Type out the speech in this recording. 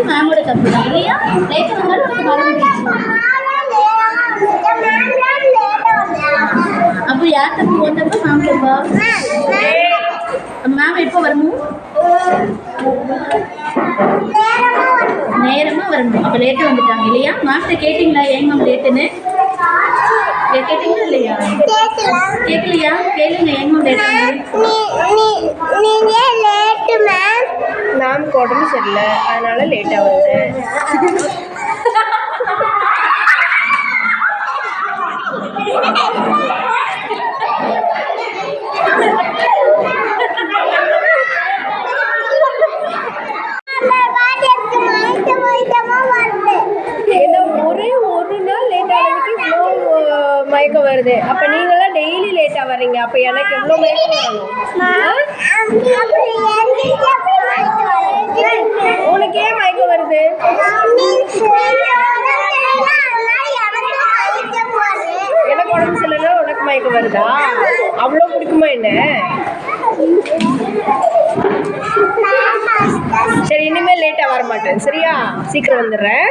மேமோட தப்பு தான் இல்லையா? லேட் வந்தாலும் அப்போ யார் தப்பு வந்தப்போ மேம் தப்பா? மேம் எப்போ வரணும்? நேரமா வரணும். அப்போ லேட்டாக வந்துட்டாங்க இல்லையா? மேம்கிட்ட கேட்டிங்களா ஏங்க மேம் லேட்டுன்னு? கேட்டீங்களா இல்லையா? கேட்கலையா? கேளுங்க ஏங்க மேம் லேட்டு. மேம்க்கு உடம்பு சரியில்லை, அதனால லேட்டாக வருது. ஒரே ஒரு நாள் லேட் ஆகிறதுக்கு இவ்வளோ மயக்கம் வருது. அப்போ நீங்களாம் டெய்லி லேட்டாக வர்றீங்க, அப்போ எனக்கு எவ்வளோ மயக்கம் வரும்? உனக்கு ஏன் மயக்கம் வருது? எனக்கு உடம்பு சரியில்லைன்னா உனக்கு மயக்கம் வருதா? அவ்வளோ பிடிக்குமா என்ன? சரி, இனிமேல் லேட்டாக வர மாட்டேன் சரியா? சீக்கிரம் வந்துடுறேன்.